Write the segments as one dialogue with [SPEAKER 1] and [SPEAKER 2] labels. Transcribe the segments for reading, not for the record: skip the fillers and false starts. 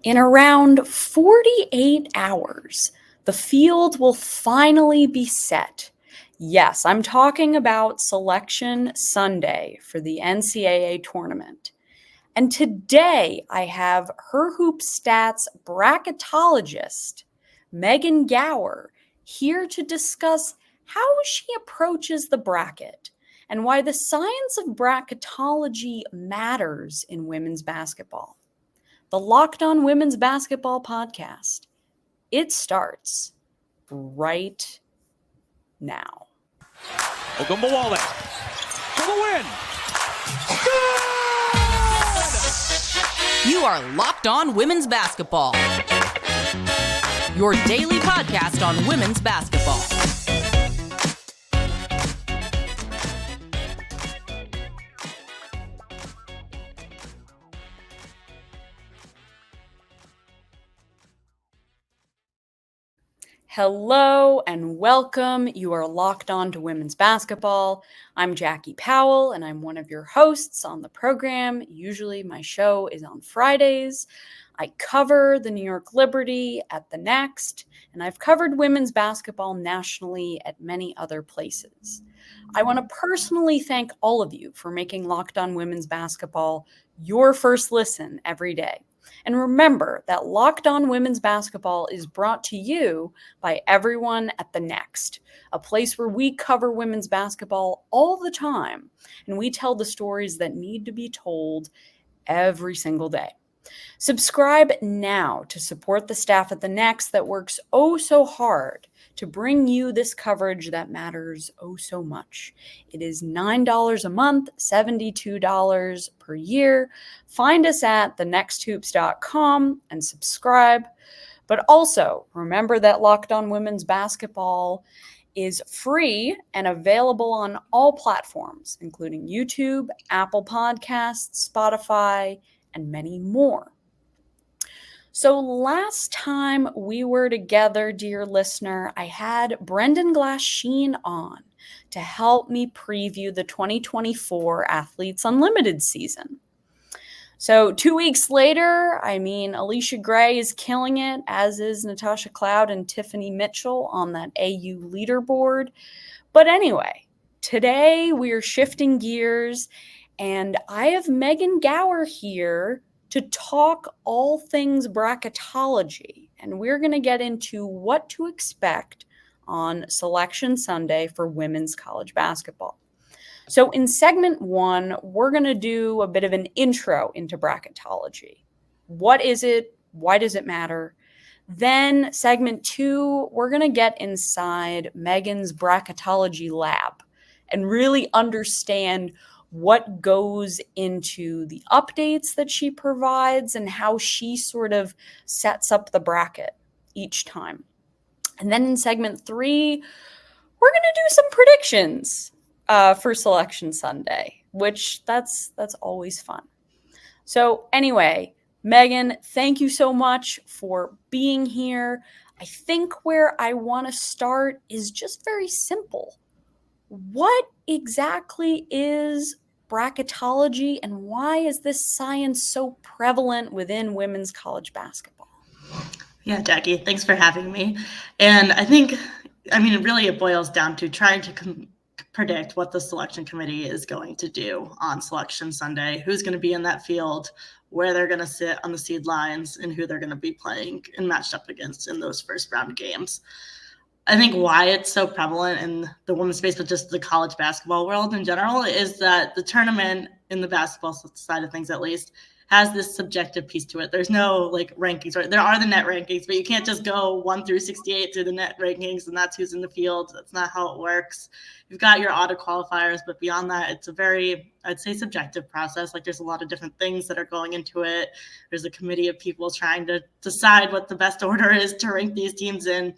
[SPEAKER 1] In around 48 hours, the field will finally be set. Yes, I'm talking about Selection Sunday for the NCAA Tournament. And today I have Her Hoop Stats bracketologist, Megan Gauer, here to discuss how she approaches the bracket and why the science of bracketology matters in women's basketball. The Locked On Women's Basketball Podcast. It starts right now.
[SPEAKER 2] Ogunbowale for the win. Good!
[SPEAKER 3] You are Locked On Women's Basketball. Your daily podcast on women's basketball.
[SPEAKER 1] Hello and welcome. You are locked on to women's basketball. I'm Jackie Powell and I'm one of your hosts on the program. Usually my show is on Fridays. I cover the New York Liberty at the Next, and I've covered women's basketball nationally at many other places. I want to personally thank all of you for making Locked On Women's Basketball your first listen every day. And remember that Locked On Women's Basketball is brought to you by everyone at the Next, a place where we cover women's basketball all the time, and we tell the stories that need to be told every single day. Subscribe now to support the staff at the Next that works oh so hard to bring you this coverage that matters oh so much. It is $9 a month, $72 per year. Find us at thenexthoops.com and subscribe. But also remember that Locked On Women's Basketball is free and available on all platforms, including YouTube, Apple Podcasts, Spotify, and many more. So last time we were together, dear listener, I had Brendan Glass-Sheen on to help me preview the 2024 Athletes Unlimited season. So 2 weeks later, Alicia Gray is killing it, as is Natasha Cloud and Tiffany Mitchell on that AU leaderboard. But anyway, today we are shifting gears, and I have Megan Gauer here to talk all things bracketology, and we're going to get into what to expect on Selection Sunday for women's college basketball. So in segment 1, we're going to do a bit of an intro into bracketology. What is it? Why does it matter? Then segment 2, we're going to get inside Megan's bracketology lab and really understand what goes into the updates that she provides and how she sort of sets up the bracket each time. And then in segment 3, we're going to do some predictions for Selection Sunday, which that's always fun. So anyway, Megan, thank you so much for being here. I think where I want to start is just very simple. What exactly is bracketology, and why is this science so prevalent within women's college basketball?
[SPEAKER 4] Yeah, Jackie, thanks for having me. And I think, it boils down to trying to predict what the selection committee is going to do on Selection Sunday, who's going to be in that field, where they're going to sit on the seed lines, and who they're going to be playing and matched up against in those first round games. I think why it's so prevalent in the women's space, but just the college basketball world in general, is that the tournament, in the basketball side of things at least, has this subjective piece to it. There's no rankings, right? There are the net rankings, but you can't just go 1 through 68 through the net rankings and that's who's in the field. That's not how it works. You've got your auto qualifiers, but beyond that, it's a very, I'd say, subjective process. There's a lot of different things that are going into it. There's a committee of people trying to decide what the best order is to rank these teams in.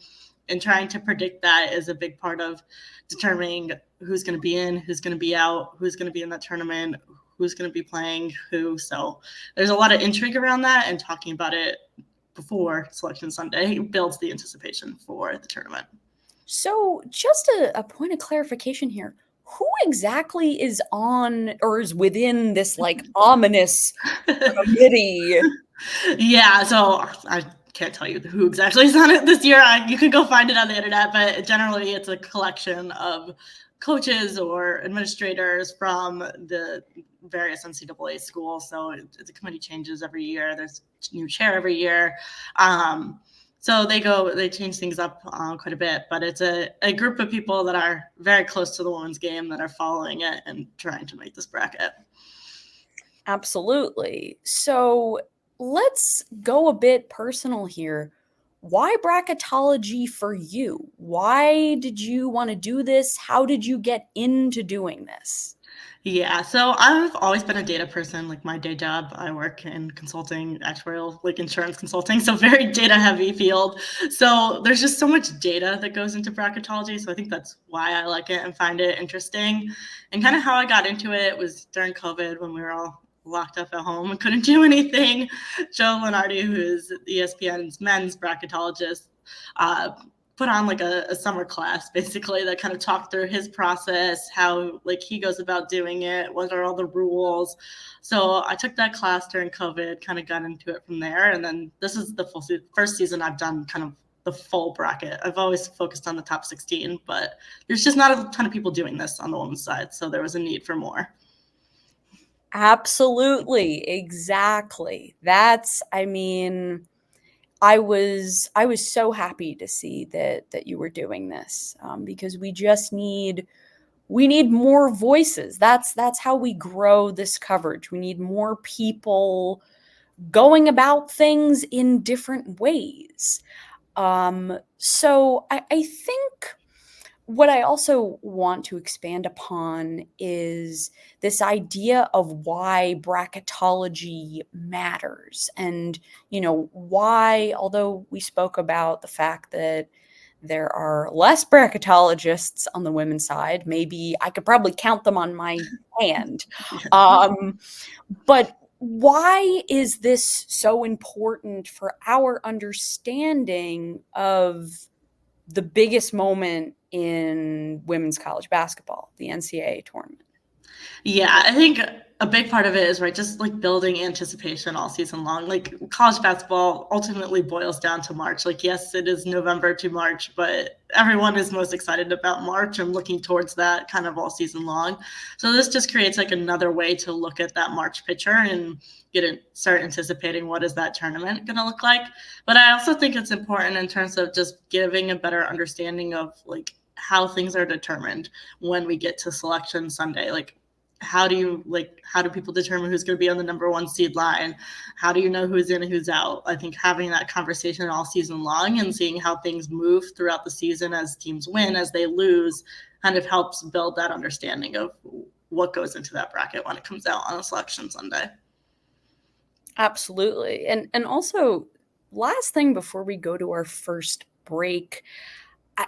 [SPEAKER 4] And trying to predict that is a big part of determining who's going to be in, who's going to be out, who's going to be in that tournament, who's going to be playing who. So there's a lot of intrigue around that, and talking about it before Selection Sunday builds the anticipation for the tournament.
[SPEAKER 1] So just a point of clarification here. Who exactly is on or is within this ominous committee
[SPEAKER 4] Yeah, so I can't tell you who exactly is on it this year. You can go find it on the internet, but generally it's a collection of coaches or administrators from the various NCAA schools. So the committee changes every year. There's a new chair every year. So they change things up quite a bit, but it's a group of people that are very close to the women's game that are following it and trying to make this bracket.
[SPEAKER 1] Absolutely. So let's go a bit personal here. Why bracketology for you? Why did you want to do this? How did you get into doing this?
[SPEAKER 4] Yeah, so I've always been a data person. Like my day job, I work in consulting, actuarial, like insurance consulting, so very data heavy field. So there's just so much data that goes into bracketology. So I think that's why I like it and find it interesting. And kind of how I got into it was during COVID when we were all locked up at home and couldn't do anything. Joe Lenardi, who is ESPN's men's bracketologist, put on like a summer class basically that kind of talked through his process, how like he goes about doing it, what are all the rules. So I took that class during COVID, kind of got into it from there. And then this is the first season I've done kind of the full bracket. I've always focused on the top 16, but there's just not a ton of people doing this on the women's side. So there was a need for more.
[SPEAKER 1] Absolutely. Exactly. I was so happy to see that you were doing this because we need more voices. That's how we grow this coverage. We need more people going about things in different ways. So I think what I also want to expand upon is this idea of why bracketology matters. And, why, although we spoke about the fact that there are less bracketologists on the women's side, maybe I could probably count them on my hand. But why is this so important for our understanding of the biggest moment in women's college basketball, the NCAA tournament?
[SPEAKER 4] Yeah, I think a big part of it is, right, just like building anticipation all season long. Like college basketball ultimately boils down to March. Like, yes, it is November to March, but everyone is most excited about March and looking towards that kind of all season long. So this just creates like another way to look at that March picture and start anticipating what is that tournament going to look like. But I also think it's important in terms of just giving a better understanding of like how things are determined when we get to selection Sunday. Like, how do people determine who's going to be on the number 1 seed line? How do you know who's in and who's out? I think having that conversation all season long and seeing how things move throughout the season as teams win, as they lose, kind of helps build that understanding of what goes into that bracket when it comes out on a selection Sunday.
[SPEAKER 1] Absolutely. And also, last thing before we go to our first break,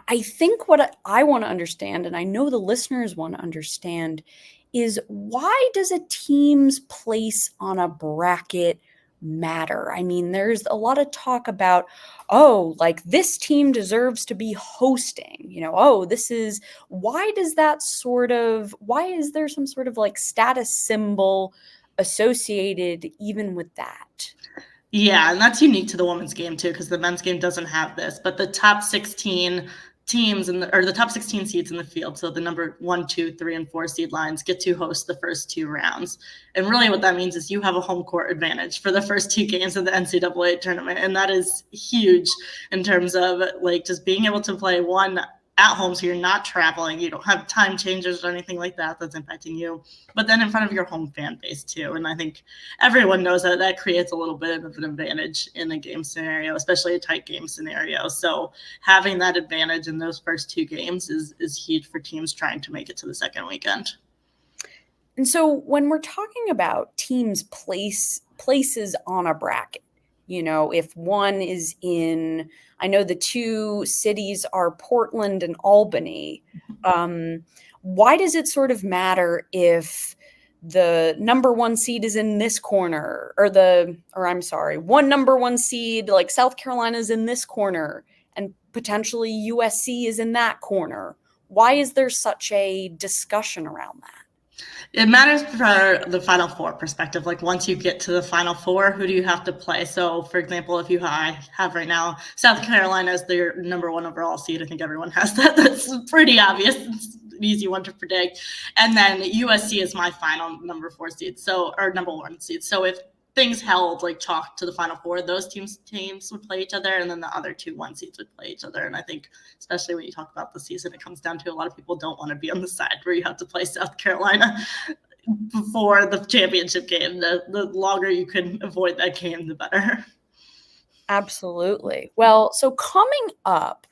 [SPEAKER 1] I think what I want to understand, and I know the listeners want to understand, is why does a team's place on a bracket matter? I mean, there's a lot of talk about, like this team deserves to be hosting, why is there some sort of like status symbol associated even with that?
[SPEAKER 4] Yeah, and that's unique to the women's game too, because the men's game doesn't have this. But the top 16 teams or the top 16 seeds in the field, so the number 1, 2, 3, and 4 seed lines get to host the first 2 rounds. And really what that means is you have a home court advantage for the first 2 games of the NCAA tournament. And that is huge in terms of like just being able to play one at home, so you're not traveling, you don't have time changes or anything like that that's impacting you, but then in front of your home fan base too. And I think everyone knows that creates a little bit of an advantage in a game scenario, especially a tight game scenario. So having that advantage in those first 2 games is huge for teams trying to make it to the second weekend.
[SPEAKER 1] And so when we're talking about teams' places on a bracket, if one is in, I know the 2 cities are Portland and Albany. Why does it sort of matter if the number 1 seed is in this corner one number 1 seed like South Carolina is in this corner and potentially USC is in that corner? Why is there such a discussion around that?
[SPEAKER 4] It matters for the Final Four perspective. Like once you get to the Final Four, who do you have to play? So, for example, if I have right now South Carolina as their number 1 overall seed, I think everyone has that. That's pretty obvious. It's an easy one to predict. And then USC is my final number 4 seed, or number 1 seed. So if things held like chalk to the Final Four, those teams would play each other, and then the other 2 1 seeds would play each other. And I think, especially when you talk about the season, it comes down to a lot of people don't want to be on the side where you have to play South Carolina before the championship game. The longer you can avoid that game, the better.
[SPEAKER 1] Absolutely. Well, so coming up,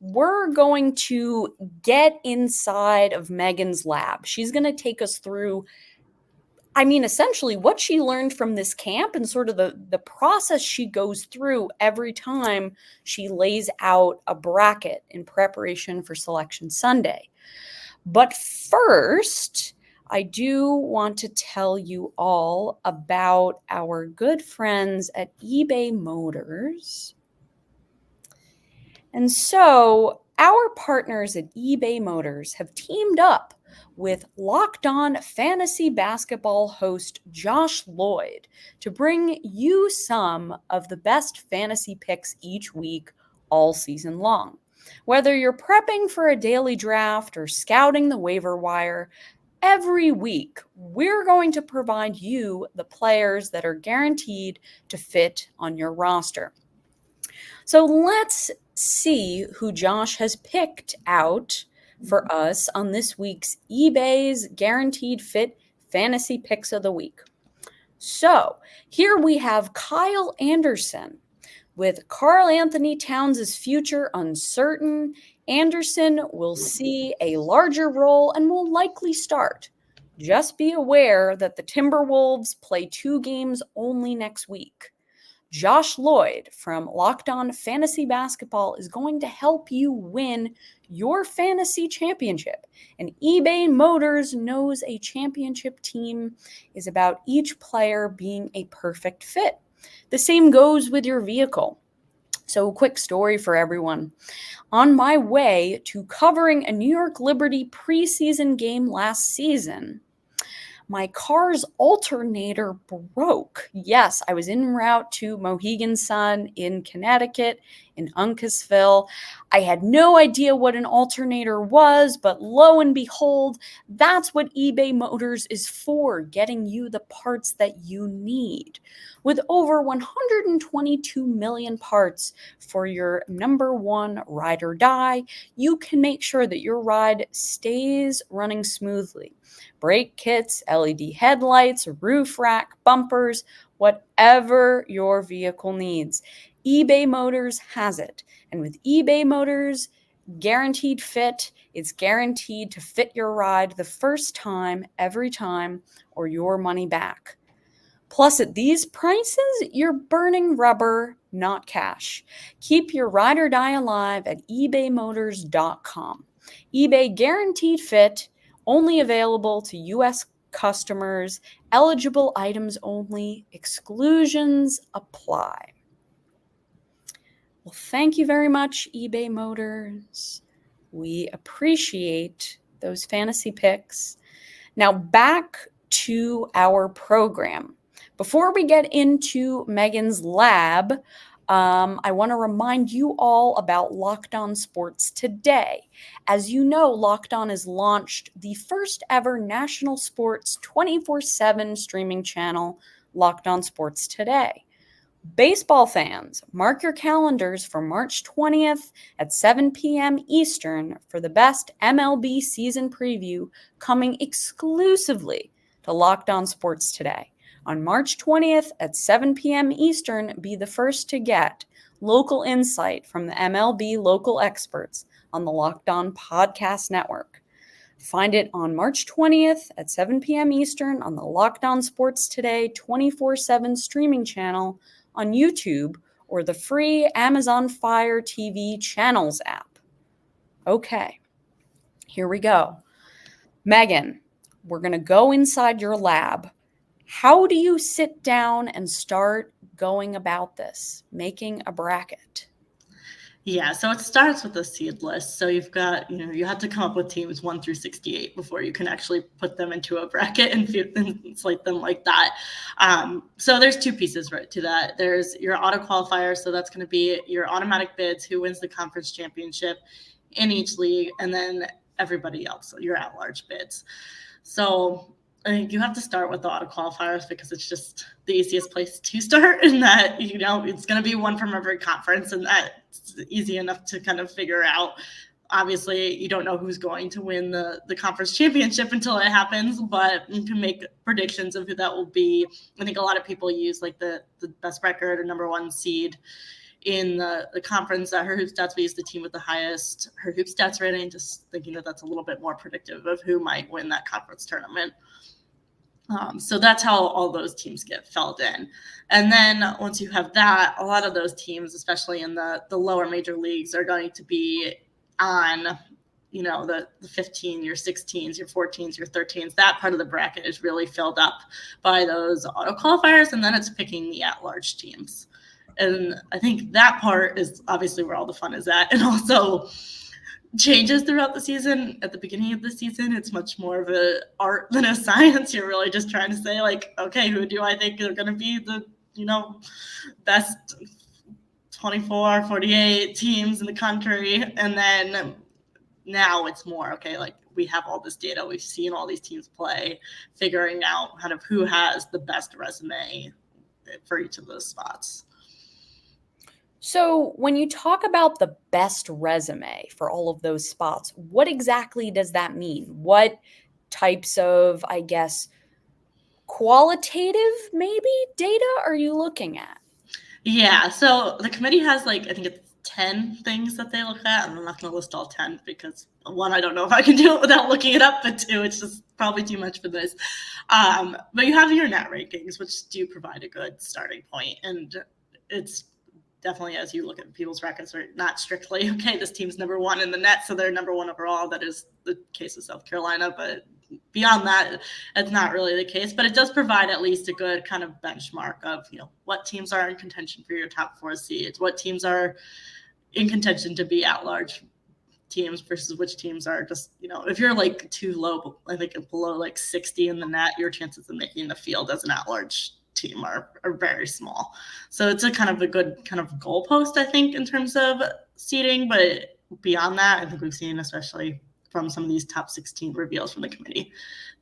[SPEAKER 1] we're going to get inside of Megan's lab. She's going to take us through, essentially what she learned from this camp and sort of the process she goes through every time she lays out a bracket in preparation for Selection Sunday. But first, I do want to tell you all about our good friends at eBay Motors. And so our partners at eBay Motors have teamed up with Locked On Fantasy Basketball host Josh Lloyd to bring you some of the best fantasy picks each week all season long. Whether you're prepping for a daily draft or scouting the waiver wire, every week we're going to provide you the players that are guaranteed to fit on your roster. So let's see who Josh has picked out for us on this week's eBay's Guaranteed Fit Fantasy Picks of the Week. So here we have Kyle Anderson. With Karl Anthony Towns' future uncertain, Anderson will see a larger role and will likely start. Just be aware that the Timberwolves play 2 games only next week. Josh Lloyd from Locked On Fantasy Basketball is going to help you win your fantasy championship. And eBay Motors knows a championship team is about each player being a perfect fit. The same goes with your vehicle. So, quick story for everyone. On my way to covering a New York Liberty preseason game last season, my car's alternator broke. Yes, I was en route to Mohegan Sun in Connecticut, in Uncasville. I had no idea what an alternator was, but lo and behold, that's what eBay Motors is for, getting you the parts that you need. With over 122 million parts for your number 1 ride or die, you can make sure that your ride stays running smoothly. Brake kits, LED headlights, roof rack, bumpers, whatever your vehicle needs. eBay Motors has it. And with eBay Motors Guaranteed Fit, it's guaranteed to fit your ride the first time, every time, or your money back. Plus, at these prices, you're burning rubber, not cash. Keep your ride or die alive at ebaymotors.com. eBay Guaranteed Fit, only available to U.S. customers, eligible items only, exclusions apply. Well, thank you very much, eBay Motors. We appreciate those fantasy picks. Now back to our program. Before we get into Megan's lab, I want to remind you all about Locked On Sports Today. As you know, Locked On has launched the first ever national sports 24/7 streaming channel, Locked On Sports Today. Baseball fans, mark your calendars for March 20th at 7 p.m. Eastern for the best MLB season preview coming exclusively to Locked On Sports Today. On March 20th at 7 p.m. Eastern, be the first to get local insight from the MLB local experts on the Locked On Podcast Network. Find it on March 20th at 7 p.m. Eastern on the Locked On Sports Today 24/7 streaming channel on YouTube or the free Amazon Fire TV Channels app. Okay, here we go. Megan, we're going to go inside your lab. How do you sit down and start going about this, making a bracket?
[SPEAKER 4] Yeah, so it starts with the seed list. So you've got, you have to come up with teams 1 through 68 before you can actually put them into a bracket and slate them like that. So there's two pieces right to that. There's your auto qualifier. So that's going to be your automatic bids, who wins the conference championship in each league, and then everybody else, your at-large bids. So I think you have to start with the auto qualifiers because it's just the easiest place to start, in that, it's going to be one from every conference, and that's easy enough to kind of figure out. Obviously, you don't know who's going to win the conference championship until it happens, but you can make predictions of who that will be. I think a lot of people use like the best record or number one seed in the conference. Her hoop stats, we use the team with the highest her hoop stats rating, just thinking that that's a little bit more predictive of who might win that conference tournament. So that's how all those teams get filled in. And then once you have that, a lot of those teams, especially in the lower major leagues, are going to be on, the 15, your 16s, your 14s, your 13s. That part of the bracket is really filled up by those auto qualifiers, and then it's picking the at-large teams. And I think that part is obviously where all the fun is at, and also changes throughout the season. At the beginning of the season, it's much more of an art than a science. You're really just trying to say, like, okay, who do I think are going to be the, best 24, 48 teams in the country? And then now it's more, okay, like, we have all this data. We've seen all these teams play, figuring out kind of who has the best resume for each of those spots.
[SPEAKER 1] So when you talk about the best resume for all of those spots, what exactly does that mean? What types of, I guess, qualitative maybe data are you looking at?
[SPEAKER 4] Yeah, so the committee has I think it's 10 things that they look at, and I'm not going to list all 10 because, one, I don't know if I can do it without looking it up, but two, it's just probably too much for this. But you have your net rankings, which do provide a good starting point, and it's definitely, as you look at people's records, are not strictly, okay, this team's number one in the net, so they're number one overall. That is the case of South Carolina, but beyond that, it's not really the case. But it does provide at least a good kind of benchmark of, what teams are in contention for your top four seeds, what teams are in contention to be at-large teams versus which teams are just, if you're too low, I think below 60 in the net, your chances of making the field as an at-large team are very small. So it's a kind of a good kind of goalpost, I think, in terms of seeding. But beyond that, I think we've seen, especially from some of these top 16 reveals from the committee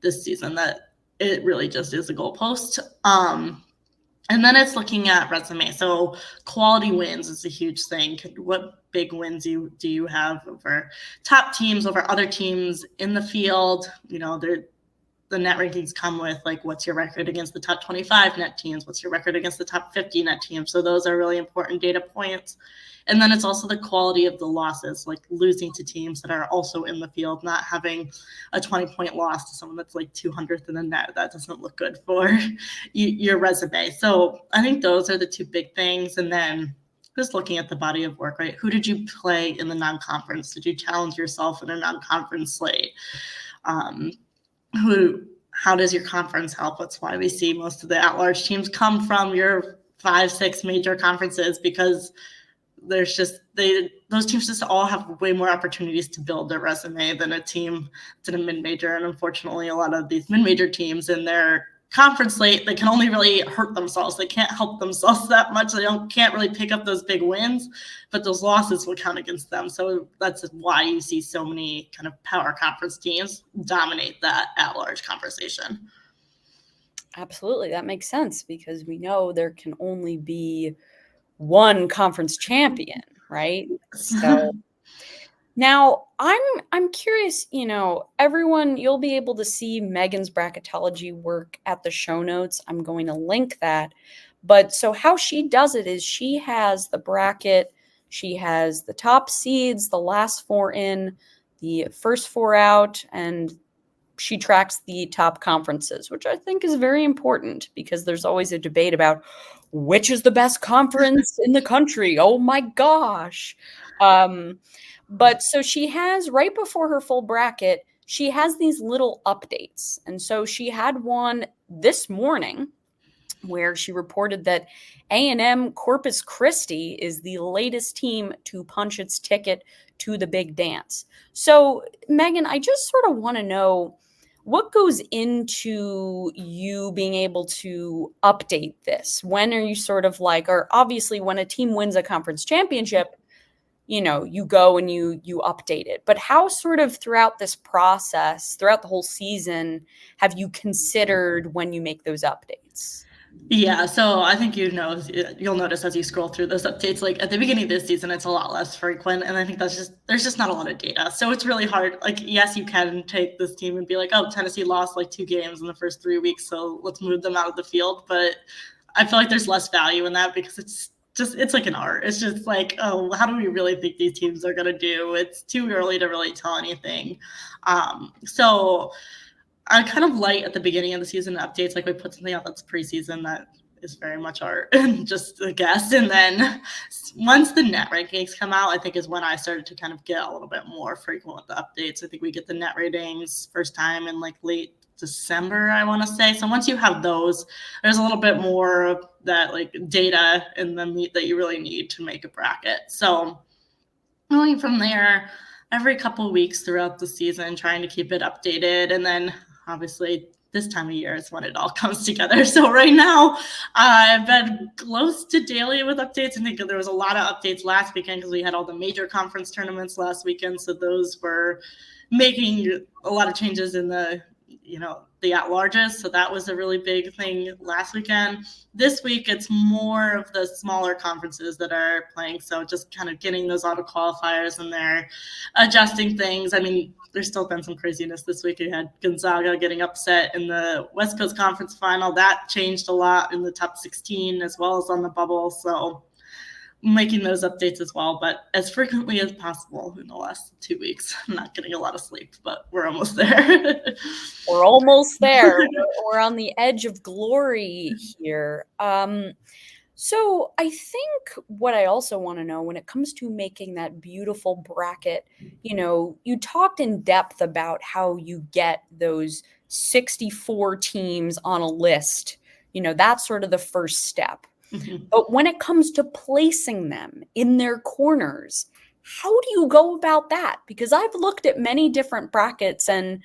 [SPEAKER 4] this season, that it really just is a goalpost. And then it's looking at resume. So quality wins is a huge thing. What big wins do you have over top teams, over other teams in the field? The net rankings come with what's your record against the top 25 net teams? What's your record against the top 50 net teams? So those are really important data points. And then it's also the quality of the losses, like losing to teams that are also in the field, not having a 20-point loss to someone that's 200th in the net. That doesn't look good for your resume. So I think those are the two big things. And then just looking at the body of work, right? Who did you play in the non-conference? Did you challenge yourself in a non-conference slate? How does your conference help? That's why we see most of the at-large teams come from your 5-6 major conferences, because there's just those teams just all have way more opportunities to build their resume than a team that's in a mid-major. And unfortunately, a lot of these mid-major teams in their conference slate, they can only really hurt themselves. They can't help themselves that much. They can't really pick up those big wins, but those losses will count against them. So that's why you see so many kind of power conference teams dominate that at-large conversation.
[SPEAKER 1] Absolutely. That makes sense, because we know there can only be one conference champion, right? So now I'm curious, everyone, you'll be able to see Megan's bracketology work at the show notes. I'm going to link that. But so how she does it is she has the bracket, she has the top seeds, the last four in, the first four out, and she tracks the top conferences, which I think is very important, because there's always a debate about which is the best conference in the country. Oh my gosh. But so she has, right before her full bracket, she has these little updates. And so she had one this morning where she reported that A&M Corpus Christi is the latest team to punch its ticket to the big dance. So, Megan, I just sort of want to know what goes into you being able to update this. When are you sort of like, or obviously when a team wins a conference championship, you go and you update it. But how sort of throughout this process, throughout the whole season, have you considered when you make those updates?
[SPEAKER 4] Yeah, so I think you'll notice as you scroll through those updates, like at the beginning of this season, it's a lot less frequent, and I think there's just not a lot of data, so it's really hard. Like, yes, you can take this team and be like, oh, Tennessee lost like 2 games in the first 3 weeks, so let's move them out of the field. But I feel like there's less value in that because it's like an art. It's just like, oh, how do we really think these teams are gonna do? It's too early to really tell anything. So I kind of light at the beginning of the season updates, like we put something out that's preseason that is very much art and just a guess. And then once the net rankings come out, I think is when I started to kind of get a little bit more frequent with the updates. I think we get the net ratings first time in like late December, I want to say. So once you have those, there's a little bit more of that like data in the meat that you really need to make a bracket. So going from there, every couple of weeks throughout the season, trying to keep it updated. And then obviously this time of year is when it all comes together. So right now I've been close to daily with updates. I think there was a lot of updates last weekend because we had all the major conference tournaments last weekend. So those were making a lot of changes in the at-larges. So that was a really big thing last weekend. This week, it's more of the smaller conferences that are playing. So just kind of getting those auto qualifiers in there, adjusting things. I mean, there's still been some craziness this week. We had Gonzaga getting upset in the West Coast Conference final. That changed a lot in the top 16 as well as on the bubble. So making those updates as well, but as frequently as possible in the last 2 weeks. I'm not getting a lot of sleep, but we're almost there.
[SPEAKER 1] We're almost there. We're on the edge of glory here. So I think what I also want to know when it comes to making that beautiful bracket, you talked in depth about how you get those 64 teams on a list. That's sort of the first step. Mm-hmm. But when it comes to placing them in their corners, how do you go about that? Because I've looked at many different brackets and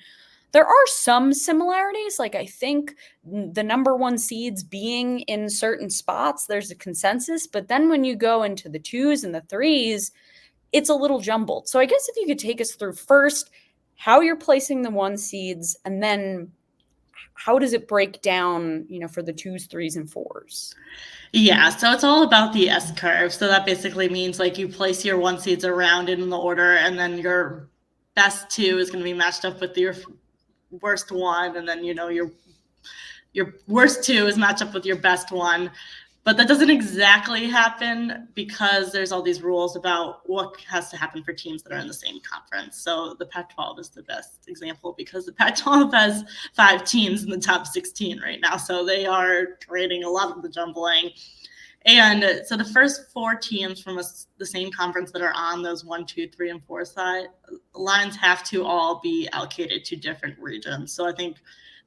[SPEAKER 1] there are some similarities. Like I think the number 1 seeds being in certain spots, there's a consensus. But then when you go into the 2s and the 3s, it's a little jumbled. So I guess if you could take us through first how you're placing the 1 seeds and then how does it break down, for the 2s, 3s, and 4s?
[SPEAKER 4] Yeah, so it's all about the S curve. So that basically means like you place your 1 seeds around in the order, and then your best 2 is going to be matched up with your worst 1, and then your worst 2 is matched up with your best 1. But that doesn't exactly happen because there's all these rules about what has to happen for teams that are in the same conference. So the Pac-12 is the best example because the Pac-12 has 5 teams in the top 16 right now. So they are creating a lot of the jumbling. And so the first 4 teams from the same conference that are on those 1, 2, 3, and 4 side lines have to all be allocated to different regions. So I think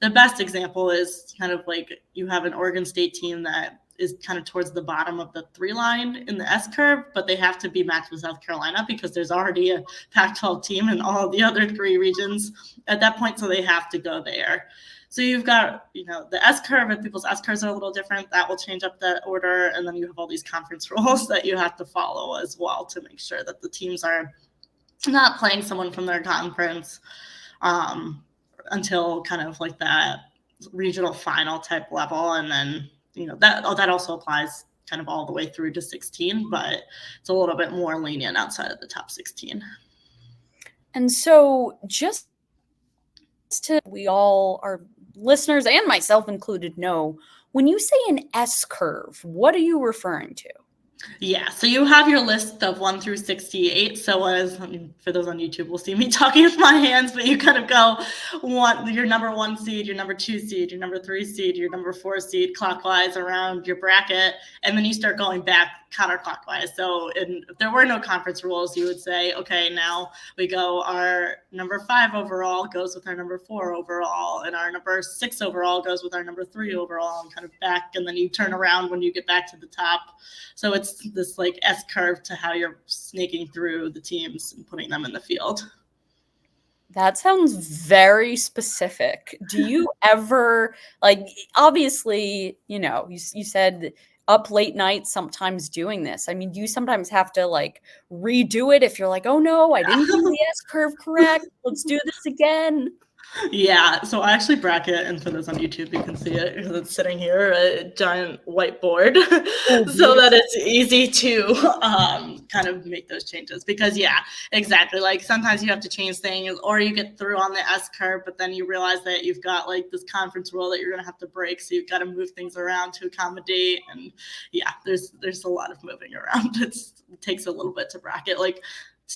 [SPEAKER 4] the best example is kind of like you have an Oregon State team that is kind of towards the bottom of the 3 line in the S curve, but they have to be matched with South Carolina because there's already a Pac-12 team in all the other 3 regions at that point. So they have to go there. So you've got, the S curve, and people's S curves are a little different. That will change up that order. And then you have all these conference rules that you have to follow as well to make sure that the teams are not playing someone from their conference until kind of like that regional final type level. And then, that also applies kind of all the way through to 16, but it's a little bit more lenient outside of the top 16.
[SPEAKER 1] And so just to we all, our listeners and myself included, know, when you say an S curve, what are you referring to?
[SPEAKER 4] Yeah, so you have your list of 1 through 68. So for those on YouTube, will see me talking with my hands, but you kind of go your number 1 seed, your number 2 seed, your number 3 seed, your number 4 seed clockwise around your bracket. And then you start going back counterclockwise. So if there were no conference rules, you would say, okay, now we go our number 5 overall goes with our number 4 overall, and our number 6 overall goes with our number 3 overall, and kind of back, and then you turn around when you get back to the top. So it's this like S curve to how you're snaking through the teams and putting them in the field.
[SPEAKER 1] That sounds very specific. Do you ever, like, obviously, you said up late nights sometimes doing this. I mean, do you sometimes have to like redo it if you're like, oh no, I didn't do the S curve correct. Let's do this again.
[SPEAKER 4] Yeah, so I actually bracket, and for those on YouTube, you can see it because it's sitting here, a giant whiteboard, so that it's easy to kind of make those changes. Because yeah, exactly. Like sometimes you have to change things, or you get through on the S curve, but then you realize that you've got like this conference rule that you're gonna have to break, so you've got to move things around to accommodate. And yeah, there's a lot of moving around. It takes a little bit to bracket. Like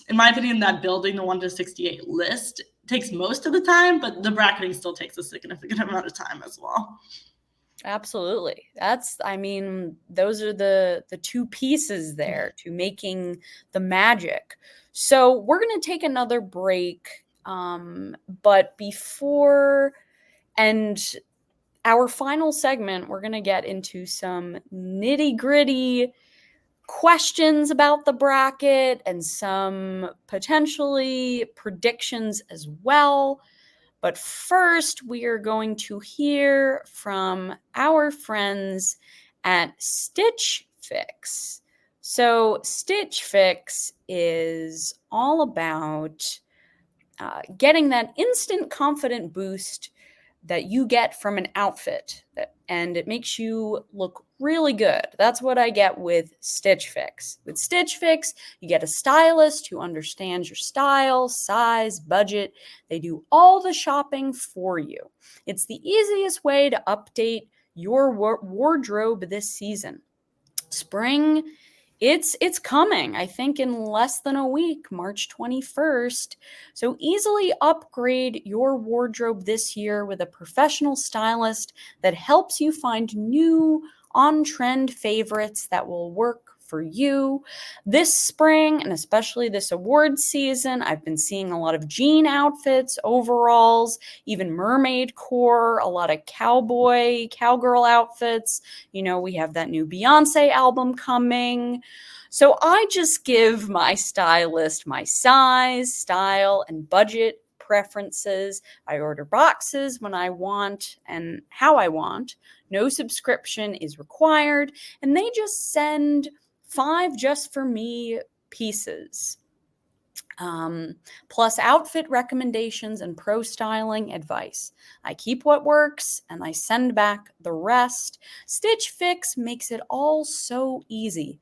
[SPEAKER 4] in my opinion, that building the 1 to 68 list takes most of the time, but the bracketing still takes a significant amount of time as well.
[SPEAKER 1] Absolutely. Those are the 2 pieces there to making the magic. So we're going to take another break. But before and our final segment, we're going to get into some nitty-gritty questions about the bracket and some potentially predictions as well. But first, we are going to hear from our friends at Stitch Fix. So Stitch Fix is all about getting that instant confident boost that you get from an outfit, and it makes you look really good. That's what I get with Stitch Fix. With Stitch Fix, you get a stylist who understands your style, size, budget. They do all the shopping for you. It's the easiest way to update your wardrobe this season. Spring, it's coming, I think, in less than a week, March 21st. So easily upgrade your wardrobe this year with a professional stylist that helps you find new on-trend favorites that will work for you. This spring, and especially this award season, I've been seeing a lot of jean outfits, overalls, even mermaid core, a lot of cowgirl outfits. We have that new Beyonce album coming. So I just give my stylist my size, style, and budget preferences. I order boxes when I want and how I want. No subscription is required, and they just send 5 just for me pieces. Plus outfit recommendations and pro styling advice. I keep what works and I send back the rest. Stitch Fix makes it all so easy.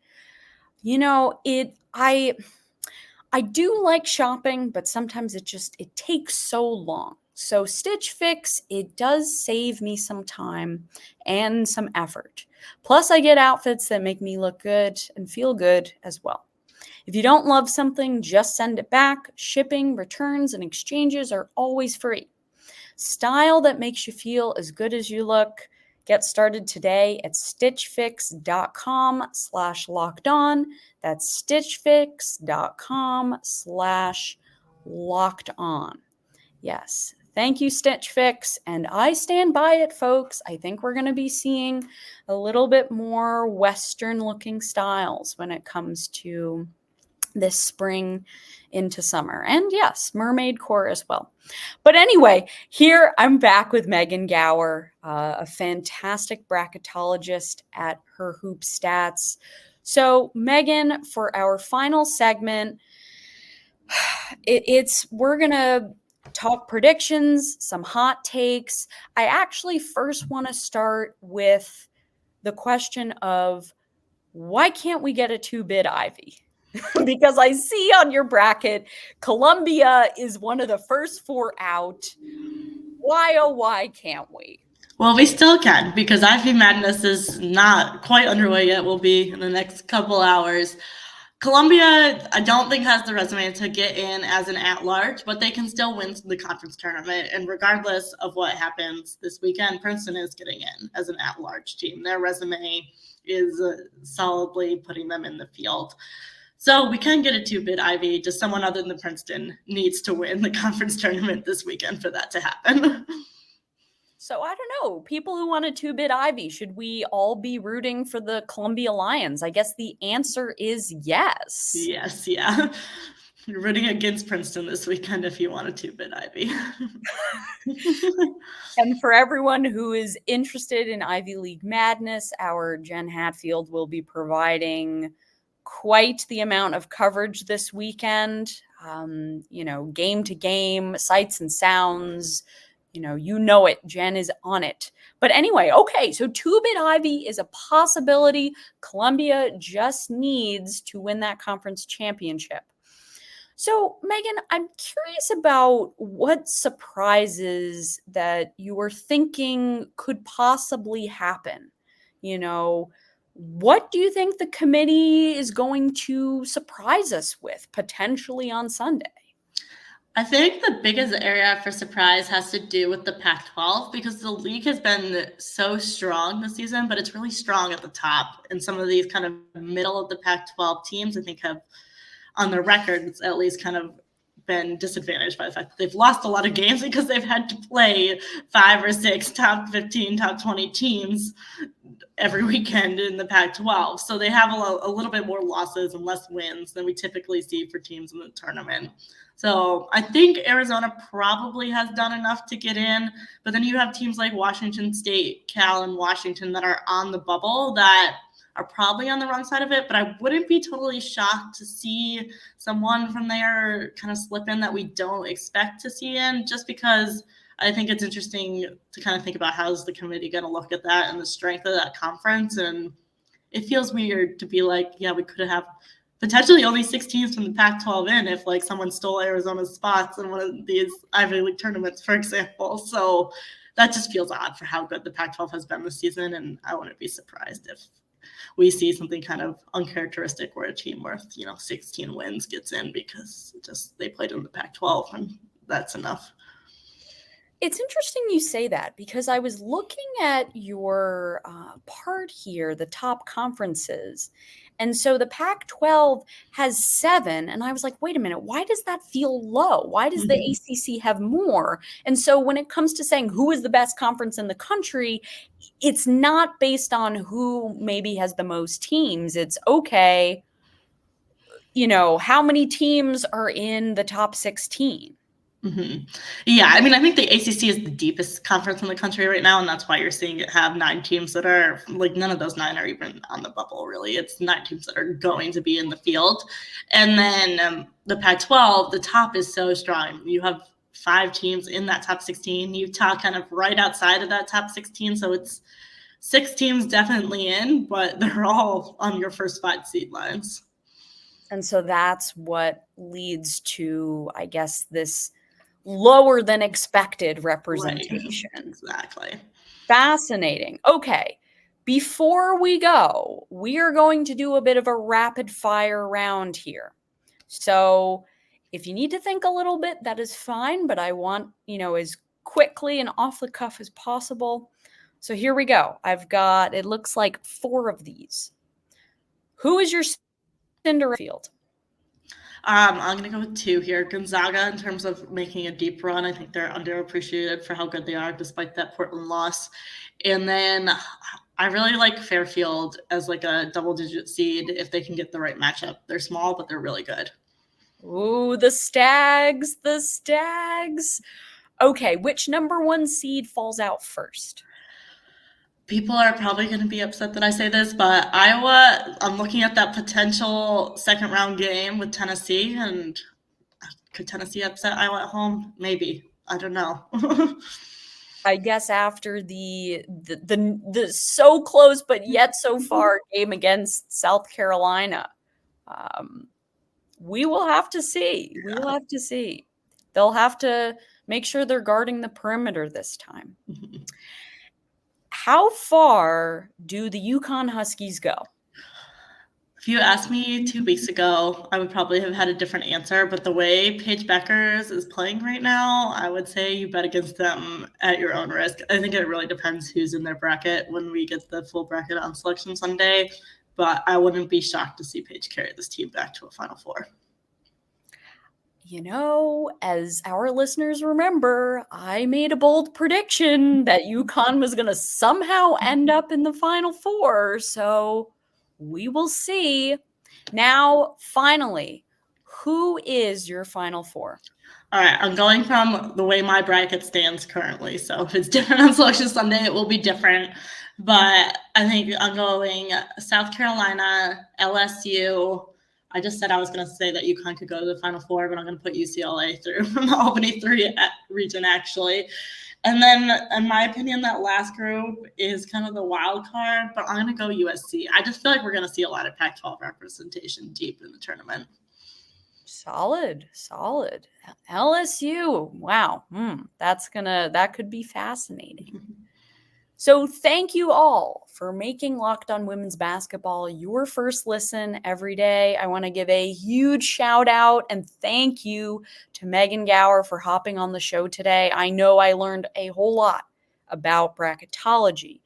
[SPEAKER 1] I do like shopping, but sometimes it takes so long. So Stitch Fix, it does save me some time and some effort. Plus, I get outfits that make me look good and feel good as well. If you don't love something, just send it back. Shipping, returns, and exchanges are always free. Style that makes you feel as good as you look. Get started today at stitchfix.com/lockedon. That's stitchfix.com/lockedon. Yes. Thank you, Stitch Fix. And I stand by it, folks. I think we're going to be seeing a little bit more Western-looking styles when it comes to this spring into summer. And yes, mermaid core as well. But anyway, here I'm back with Megan Gauer, a fantastic bracketologist at Her Hoop Stats. So Megan, for our final segment, we're going to talk predictions, some hot takes. I actually first want to start with the question of why can't we get a 2-bid Ivy? Because I see on your bracket, Columbia is one of the first 4 out. Why, oh, why can't we?
[SPEAKER 4] Well, we still can, because Ivy Madness is not quite underway yet. Will be in the next couple hours. Columbia, I don't think has the resume to get in as an at-large, but they can still win the conference tournament. And regardless of what happens this weekend, Princeton is getting in as an at-large team. Their resume is solidly putting them in the field. So we can get a two-bid Ivy. Just someone other than Princeton needs to win the conference tournament this weekend for that to happen.
[SPEAKER 1] So I don't know. People who want a two-bid Ivy, should we all be rooting for the Columbia Lions? I guess the answer is yes.
[SPEAKER 4] Yes, yeah. You're rooting against Princeton this weekend if you want a two-bid Ivy.
[SPEAKER 1] And for everyone who is interested in Ivy League madness, our Jen Hatfield will be providing quite the amount of coverage this weekend. Game to game, sights and sounds. You know it. Jen is on it. But anyway, okay, so two-bid Ivy is a possibility. Columbia just needs to win that conference championship. So, Megan, I'm curious about what surprises that you were thinking could possibly happen. What do you think the committee is going to surprise us with potentially on Sunday?
[SPEAKER 4] I think the biggest area for surprise has to do with the Pac-12 because the league has been so strong this season, but it's really strong at the top. And some of these kind of middle of the Pac-12 teams, I think, have on their records at least kind of been disadvantaged by the fact that they've lost a lot of games because they've had to play 5 or 6 top 15, top 20 teams every weekend in the Pac-12. So they have a little bit more losses and less wins than we typically see for teams in the tournament. So I think Arizona probably has done enough to get in, but then you have teams like Washington State, Cal, and Washington that are on the bubble that are probably on the wrong side of it, but I wouldn't be totally shocked to see someone from there kind of slip in that we don't expect to see in, just because I think it's interesting to kind of think about how's the committee going to look at that and the strength of that conference. And it feels weird to be like, yeah, we could have potentially only 6 teams from the Pac-12 in if like someone stole Arizona's spots in one of these Ivy League tournaments, for example. So that just feels odd for how good the Pac-12 has been this season. And I wouldn't be surprised if we see something kind of uncharacteristic where a team worth, 16 wins gets in because just they played in the Pac-12 and that's enough.
[SPEAKER 1] It's interesting you say that because I was looking at your part here, the top conferences. And so the Pac-12 has 7. And I was like, wait a minute, why does that feel low? Why does the ACC have more? And so when it comes to saying who is the best conference in the country, it's not based on who maybe has the most teams. It's okay, how many teams are in the top 16?
[SPEAKER 4] Mm-hmm. Yeah, I mean, I think the ACC is the deepest conference in the country right now, and that's why you're seeing it have 9 teams that are like none of those 9 are even on the bubble, really. It's 9 teams that are going to be in the field. And then the Pac-12, the top is so strong. You have 5 teams in that top 16. Utah kind of right outside of that top 16, so it's 6 teams definitely in, but they're all on your first 5 seed lines.
[SPEAKER 1] And so that's what leads to, I guess, this lower than expected representation.
[SPEAKER 4] Right. Exactly.
[SPEAKER 1] Fascinating. Okay. Before we go, we are going to do a bit of a rapid fire round here. So if you need to think a little bit, that is fine, but I want, as quickly and off the cuff as possible. So here we go. I've got, it looks like 4 of these. Who is your Cinderella field?
[SPEAKER 4] I'm going to go with 2 here. Gonzaga, in terms of making a deep run, I think they're underappreciated for how good they are despite that Portland loss. And then I really like Fairfield as like a double-digit seed if they can get the right matchup. They're small, but they're really good.
[SPEAKER 1] Ooh, the Stags. Okay, which number 1 seed falls out first?
[SPEAKER 4] People are probably going to be upset that I say this, but Iowa, I'm looking at that potential second round game with Tennessee, and could Tennessee upset Iowa at home? Maybe. I don't know.
[SPEAKER 1] I guess after the so close but yet so far game against South Carolina, we will have to see. We will have to see. They'll have to make sure they're guarding the perimeter this time. How far do the UConn Huskies go?
[SPEAKER 4] If you asked me 2 weeks ago, I would probably have had a different answer, but the way Paige Beckers is playing right now, I would say you bet against them at your own risk. I think it really depends who's in their bracket when we get the full bracket on Selection Sunday, but I wouldn't be shocked to see Paige carry this team back to a Final Four.
[SPEAKER 1] You know, as our listeners remember, I made a bold prediction that UConn was going to somehow end up in the Final Four, so we will see. Now, finally, who is your Final Four?
[SPEAKER 4] All right, I'm going from the way my bracket stands currently. So if it's different on Selection Sunday, it will be different. But I think I'm going South Carolina, LSU. I just said I was going to say that UConn could go to the Final Four, but I'm going to put UCLA through from the Albany 3 region, actually. And then, in my opinion, that last group is kind of the wild card, but I'm going to go USC. I just feel like we're going to see a lot of Pac-12 representation deep in the tournament.
[SPEAKER 1] Solid. LSU. Wow. That could be fascinating. So thank you all for making Locked On Women's Basketball your first listen every day. I want to give a huge shout out and thank you to Megan Gauer for hopping on the show today. I know I learned a whole lot about bracketology.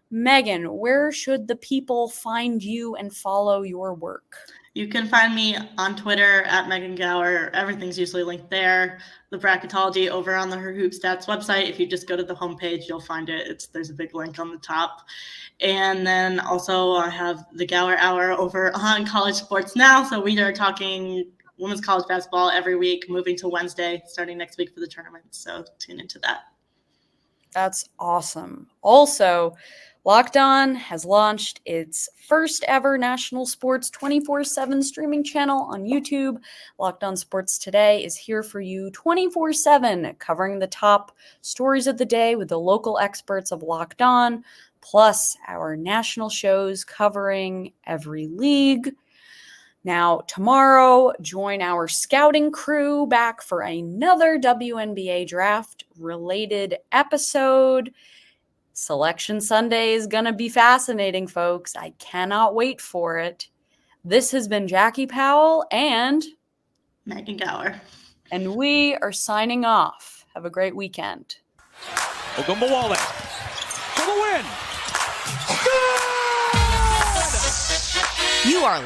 [SPEAKER 1] Megan, where should the people find you and follow your work?
[SPEAKER 4] You can find me on Twitter at Megan Gauer. Everything's usually linked there. The Bracketology over on the Her Hoop Stats website. If you just go to the homepage, you'll find it. There's a big link on the top. And then also I have the Gauer Hour over on College Sports Now. So we are talking women's college basketball every week, moving to Wednesday, starting next week for the tournament. So tune into that.
[SPEAKER 1] That's awesome. Also, Locked On has launched its first ever national sports 24/7 streaming channel on YouTube. Locked On Sports Today is here for you 24/7, covering the top stories of the day with the local experts of Locked On, plus our national shows covering every league. Now, tomorrow, join our scouting crew back for another WNBA draft-related episode. Selection Sunday is going to be fascinating, folks. I cannot wait for it. This has been Jackie Powell and
[SPEAKER 4] Megan Gauer.
[SPEAKER 1] And we are signing off. Have a great weekend.
[SPEAKER 2] Ogunbowale for the win.
[SPEAKER 3] You are